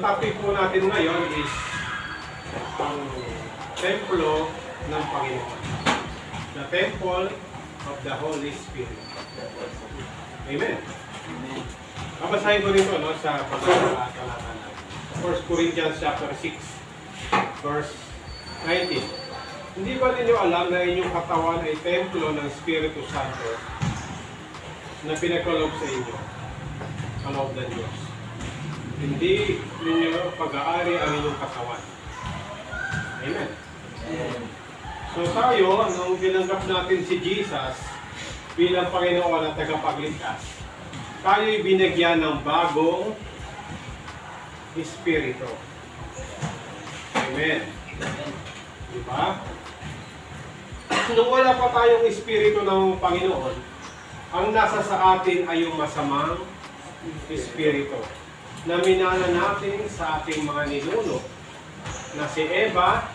topic po natin ngayon is ang templo ng Panginoon. The temple of the Holy Spirit. Amen. Kabasahin ko rito sa talata natin. 1 Corinthians chapter 6, verse 19. Hindi ba ninyo alam na inyong katawan ay templo ng Espiritu Santo na pinagkaloob sa inyo, kaloob ng Diyos? Hindi ninyo pag-aari ang inyong katawan. Amen. So tayo, nung binanggap natin si Jesus bilang Panginoon at tagapagligtas, tayo'y binigyan ng bagong Espiritu. Amen. Diba? Nung wala pa tayong Espiritu ng Panginoon, ang nasa sa atin ay yung masamang Espiritu na minana natin sa ating mga ninuno na si Eva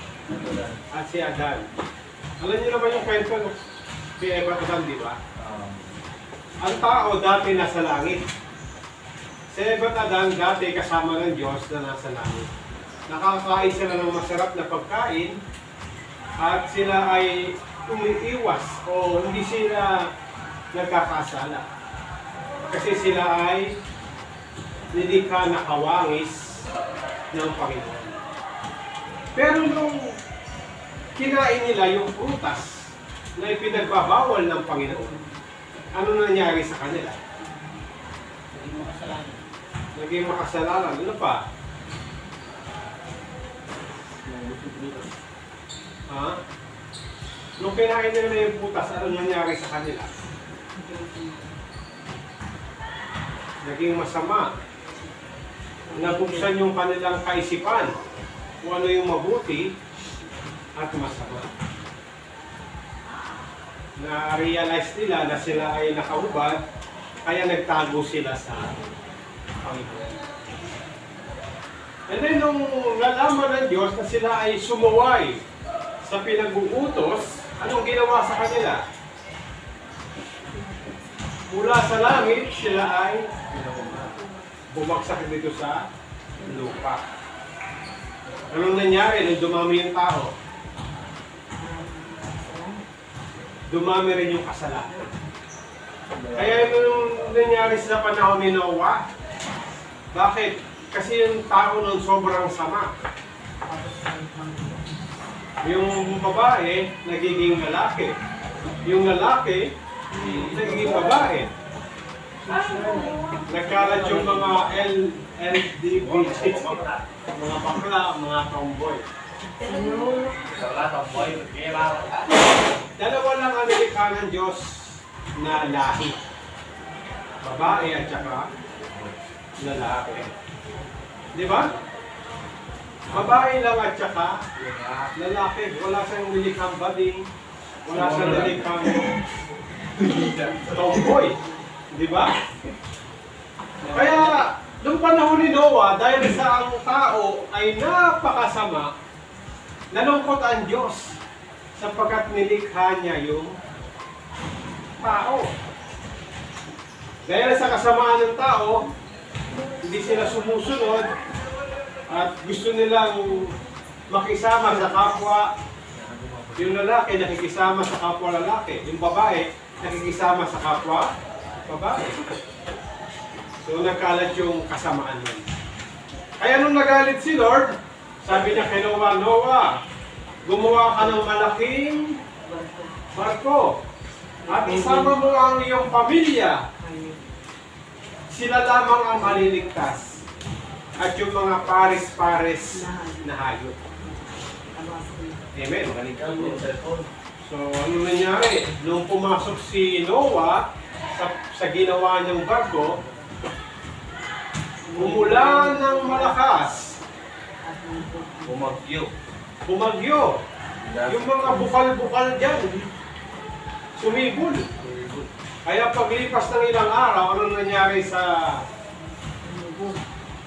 at si Adan. Alam niyo naman yung kwento ng si Eva at Adan, di ba? Ang tao dati nasa langit. Si Eva at Adan dati kasama ng Diyos na nasa langit. Nakakain sila ng masarap na pagkain at sila ay umiiwas o hindi sila nagkakasala. Kasi sila ay nilikha na kawangis ng Panginoon. Pero nung kinain nila yung prutas na ipinagbabawal ng Panginoon, ano nangyari sa kanila? Naging makasalanan. Ano pa? Ha? Nung kinain nila yung prutas, ano nangyari sa kanila? Naging masama. Nabuksan yung kanilang kaisipan kung ano yung mabuti at masama. Na-realize nila na sila ay nakahubad, kaya nagtago sila sa Panginoon. And then nung nalaman ng Diyos na sila ay sumuway sa pinag-uutos, anong ginawa sa kanila? Mula sa langit, sila ay bumagsak dito sa lupa. Anong nangyari nung dumami yung tao? Dumami rin yung kasalanan. Kaya nung nangyari sa panahon ni Noah, bakit? Kasi yung tao nung sobrang sama. Yung babae, nagiging lalaki. Yung lalaki, nagiging babae. Nagkalat yung mga LGBT, mga bakla, mga tomboy. Dalawa lang ang nilikha ng Diyos na lahi. Babae at saka lalaki. Di ba? Babae lang at saka lalaki. Wala siyang nilikhang bading. Wala siyang nilikhang tomboy. Di ba? Kaya, nung panahon ni Noah, dahil sa ang tao ay napakasama, nalungkot ang Diyos sapagkat nilikha niya yung tao. Dahil sa kasamaan ng tao, hindi sila sumusunod at gusto nilang makisama sa kapwa. Yung lalaki nakikisama sa kapwa lalaki. Yung babae nakikisama sa kapwa babae. So nagkalat yung kasamaan nun. Kaya nung nagalit si Lord, sabi niya kay Noah, Noah, gumawa ka ng malaking barko at isama mo ang iyong pamilya. Sila lamang ang maliligtas at yung mga pares-pares na hayop. Amen. So ano nangyari? Nung pumasok si Noah sa ginawa niyang barko, umulan ng malakas. Bumagyo. Yung mga bukal-bukal dyan, sumibol. Kaya paglipas ng ilang araw, ano nangyari sa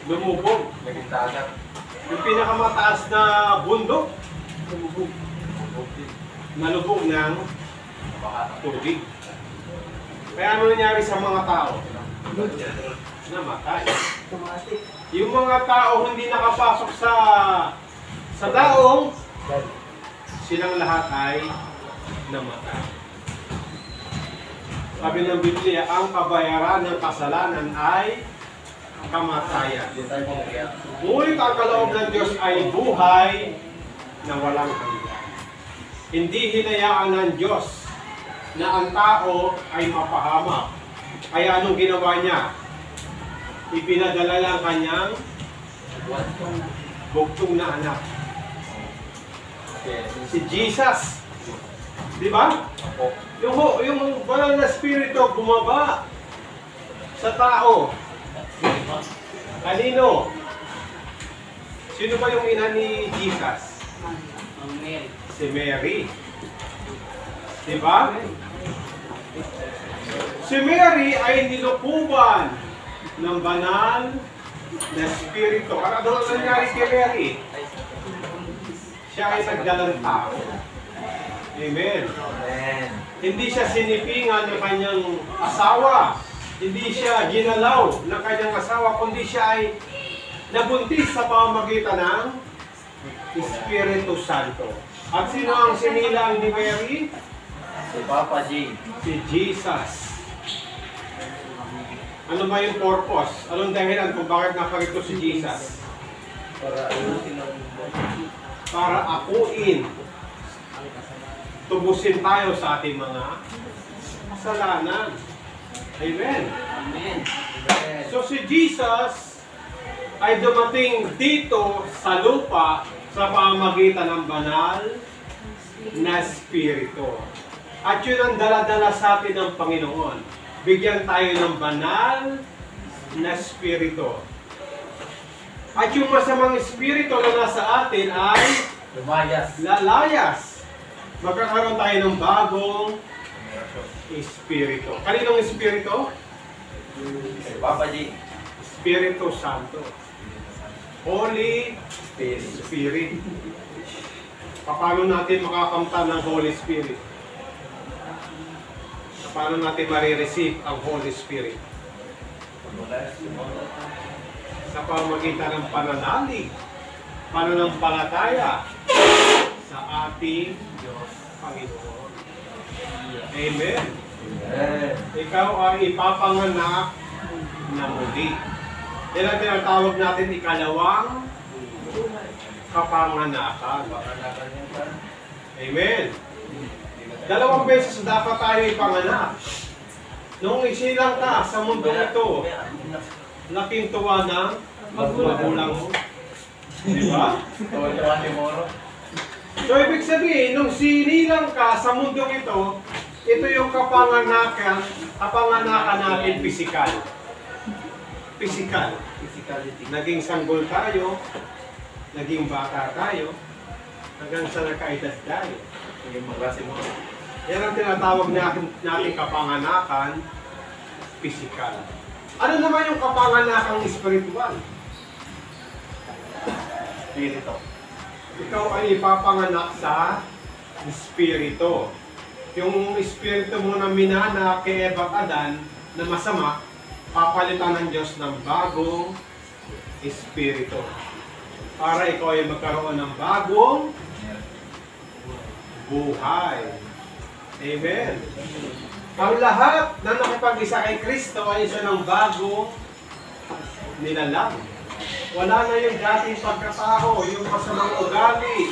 lumubog? Naging dagat. Yung pinakamataas na bundok, nalubog ng tubig. Kaya ano nangyari sa mga tao? Namatay. Yung mga tao hindi nakapasok sa daong, silang lahat ay namatay. Sabi ng Biblia, ang kabayaran ng kasalanan ay kamatayan. Ngunit ang kaloob ng Diyos ay buhay na walang hanggan. Hindi hinayaan ng Diyos na ang tao ay mapahamak. Kaya anong ginawa niya? Ipinadala lang kanyang bugtong na anak. Si Jesus. Di ba? Yung banal na spirito bumaba sa tao. Kanino? Sino ba yung ina ni Jesus? Si Mary. Di ba? Si Mary ay nilupuban ng banal na spirito. Ano nangyari kay Mary? Siya ay nagdalang tao. Amen. Hindi siya sinipingan ng kanyang asawa. Hindi siya ginalaw ng kanyang asawa, kundi siya ay nabuntis sa pamamagitan ng Espiritu Santo. At sino ang sinilang ni Mary? Si Papa G. Si Jesus. Ano ba yung purpose? Anong dahilan kung bakit naparito si Jesus? Para akuin. Tubusin tayo sa ating mga kasalanan. Amen. Amen. So si Jesus ay dumating dito sa lupa sa pamamagitan ng banal na spirito. At yun ang dala-dala sa atin ng Panginoon. Bigyan tayo ng banal na spirito. At yung masamang spirito na nasa atin ay lalayas. Magkakaroon tayo ng bagong espiritu. Kaninong espiritu? Papa G. Espiritu Santo. Holy Spirit. Paano natin makakamtan ng Holy Spirit? Paano natin marireceive ang Holy Spirit? Sa pamamagitan ng pananalig, pananampalataya sa ating Diyos Panginoon. Amen. Ikaw ay ipapanganak na muli. Yan ang tinatawag natin ikalawang kapanganakan. Amen. 2 beses dapat tayo ipanganak. Nung isilang ka sa mundo ito, laking tuwa ng magulang mo. Di ba? So, ibig sabihin, nung sinilang ka sa mundong ito yung kapanganakan natin pisikal. Pisikal. Naging sanggol tayo, naging bata tayo, hanggang sa nakaedad tayo. Yan ang tinatawag natin kapanganakan pisikal. Ano naman yung kapanganakang espiritual? Espiritu. Ikaw ay ipapanganak sa espiritu. Yung espiritu mo na minana kay Eva at Adan na masama, papalitan ng Diyos ng bagong espiritu. Para ikaw ay magkaroon ng bagong buhay. Amen. Ang lahat na nakipag-isa kay Kristo ay isa ng bagong nilalang. Wala na yung dating pagkatao, yung masamang ugali,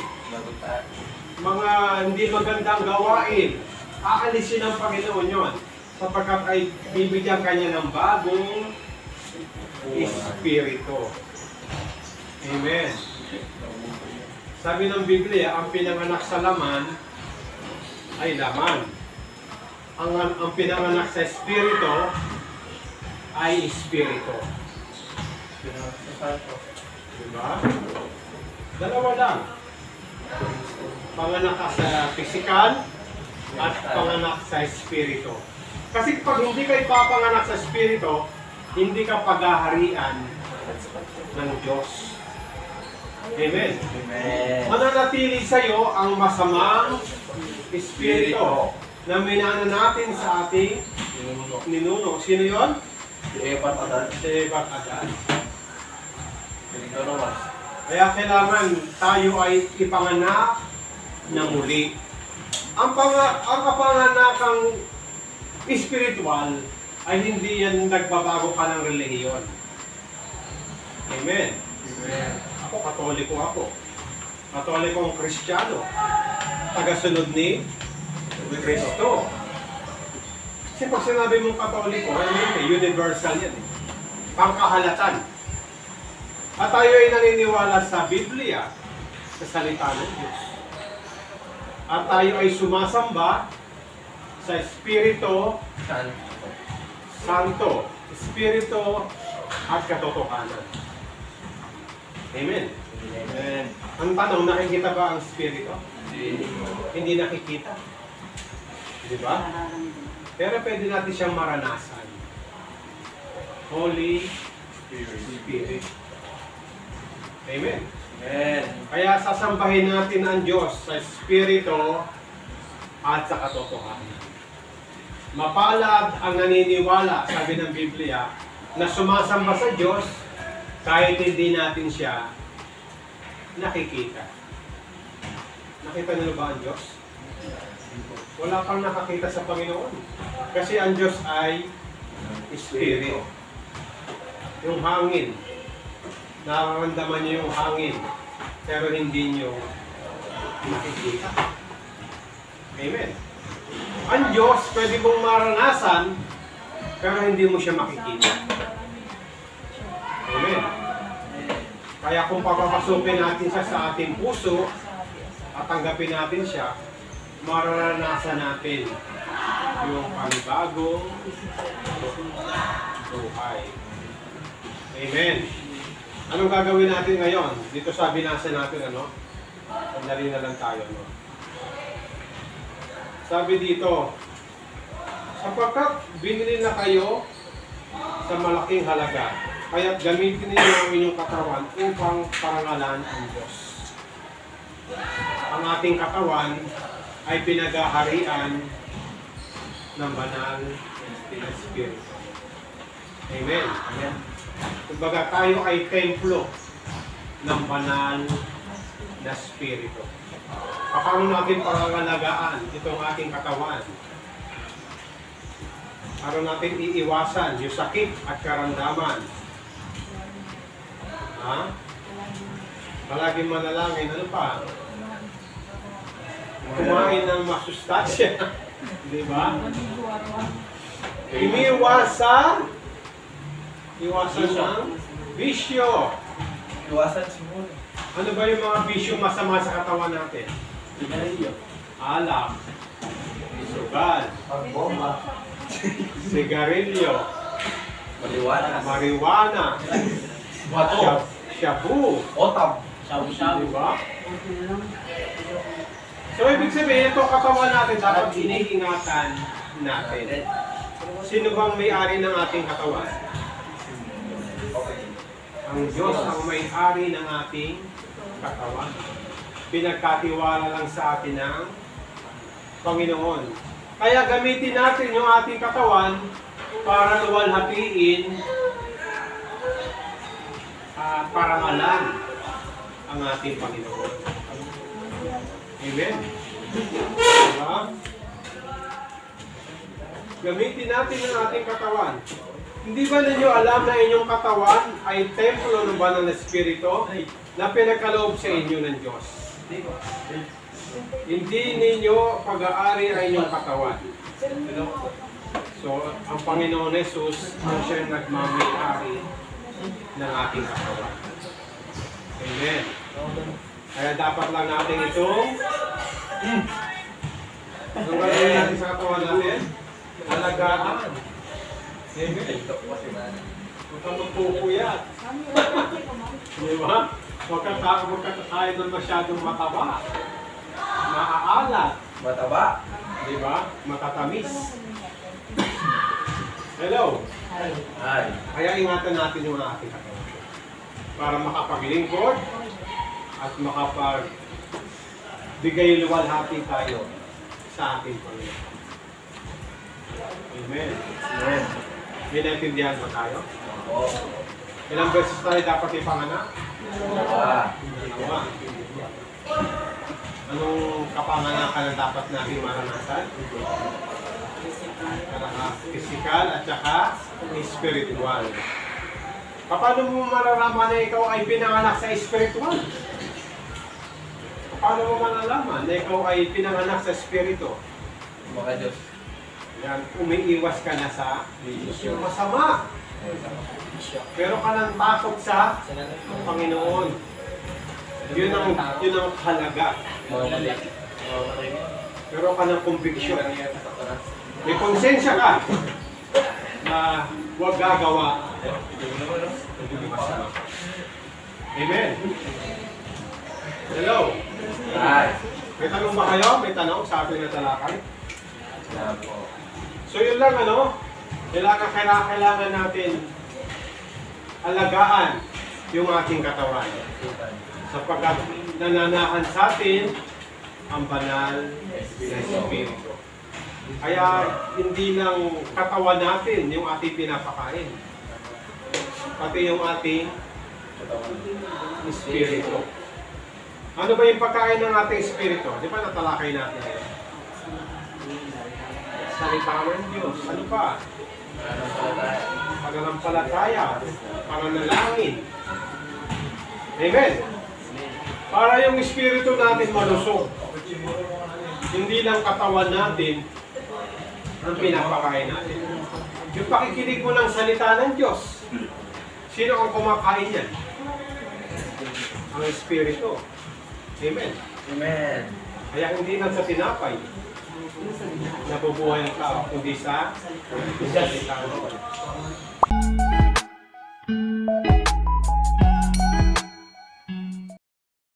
mga hindi magandang gawain. Aalisin ng Panginoon yun, sapagkat ay bibigyan kanya ng bagong espiritu. Amen. Sabi ng Biblia, ang pinanganak sa laman ay laman. Ang pinanganak sa espiritu ay espiritu. Diba? Dalawa lang. Panganak ka sa pisikal at panganak sa espiritu. Kasi pag hindi ka ipapanganak sa espiritu, hindi ka paghaharian ng Diyos. Amen. Mananatili sa iyo ang masamang espiritu na minana natin sa ating ninuno. Sino yun? Si Eva at Adan. Si Eva at Adan. Kaya kailangan tayo ay ipanganak na muli. Ang kapanganakang spiritual ay hindi yan nagbabago ka ng relihiyon. Amen. Ako, katoliko ako. Katolikong Kristiyano. Tagasunod ni Kristo. Kasi pag sinabi mong katoliko, universal yan. Pangkahalatan. At tayo ay naniniwala sa Biblia, sa salita ng Diyos. At tayo ay sumasamba sa Espiritu Santo, Espiritu at katotohanan. Amen. Amen. Ang tanong, nakikita ba ang Espiritu? Hindi nakikita. Di ba? Pero pwede natin siyang maranasan. Holy Spirit. Amen. Amen. Kaya sasambahin natin ang Diyos sa Espiritu at sa katotohanan. Mapalad ang naniniwala, sabi ng Biblia, na sumasamba sa Diyos kahit hindi natin siya nakikita. Nakita niyo ba ang Diyos? Wala kang nakakita sa Panginoon. Kasi ang Diyos ay Espiritu. Yung hangin. Nararamdaman niyo yung hangin. Pero hindi niyo nakikita. Amen. Ang Diyos pwede mong maranasan pero hindi mo siya makikita. Amen. Kaya kung papapasukin natin siya sa ating puso at tanggapin natin siya, mararanasan natin yung panibagong buhay. Amen. Anong gagawin natin ngayon? Dito sa binasa natin, sandali na lang tayo, Sabi dito, sapagkat binili na kayo sa malaking halaga, kaya gamitin niyo ang inyong katawan upang parangalan ang Diyos. Ang ating katawan ay pinagaharian ng banal na Espiritu. Amen. Amen. Kumbaga tayo ay templo ng banal na Espiritu. Paano natin pangangalagaan itong ating katawan? Paano natin iiwasan yung sakit at karamdaman? Ha? Palaging manalangin, ano pa? Kumain ng masustansya. Di ba? Iwasan ng bisyo. Iwasan siguro. Ano ba yung mga bisyo masama sa katawan natin? Alak, sugal, Bomba. sigarilyo, marijuana, Bato. shabu, Otam. di ba? So, ibig sabihin, itong katawan natin dapat iniingatan natin. Sino bang may-ari ng ating katawan? Ang Diyos ang may-ari ng ating katawan. Pinagkatiwala lang sa atin ng Panginoon. Kaya gamitin natin yung ating katawan para luwalhatiin parangalan ang ating Panginoon. Amen? Diba? Gamitin natin ang ating katawan. Hindi ba ninyo alam na inyong katawan ay templo ng banal na Espiritu na pinagkaloob sa inyo ng Diyos? Hindi ninyo pag-aari ang inyong katawan. So, ang Panginoon Jesus ang siyang nagmamay-ari ng ating katawan. Amen. Kaya dapat lang natin itong anong gagawin natin sa katawan natin? Alagaan. Amen. Huwag kang magpupuyat. Di ba? Huwag kang kakain ng masyadong mataba. Maaalat. Mataba. Di ba? Matatamis. Hello. Ay. Kaya ingatan natin yung ating katawan. Para makapaglingkod at makapagbigay luwalhati tayo sa ating Panginoon. Amen. Amen. May naintindihan ba tayo? Oo. Ilang beses tayo dapat ipanganak? Dalawa. Dalawa. Anong kapanganakan ang dapat natin maranasan? Physical at saka spiritual. Paano mo malalaman na ikaw ay pinanganak sa spiritual? Paano mo malalaman na ikaw ay pinanganak sa spirito? Mga Diyos. Yan, umiiwas ka na sa yung masama. Pero ka nang takot sa Panginoon. Yun ang halaga. Mga mali. Pero ka ng conviction. May konsensya ka na huwag gagawa. Amen. Hello. Ay. May tanong ba kayo? May tanong sa ating natalakay? Wala po. So yun lang kailangan natin alagaan yung ating katawan. Sapagkat nananahan sa atin ang banal na Espiritu. Kaya hindi lang katawan natin yung ating pinapakain. Pati yung ating Espiritu. Ano ba yung pagkain ng ating Espiritu? Di ba natalakay natin yun? Salita ng Diyos. Ano pa? Pananampalataya. Pananalangin. Amen. Para yung Espiritu natin malusog. Hindi lang katawan natin ang pinapakain natin. Yung pakikinig mo ng salita ng Diyos. Sino ang kumakain yan? Ang Espiritu. Amen. Amen. Kaya hindi lang sa tinapay nabubuhay ang tao, kundi sa salita ng Diyos.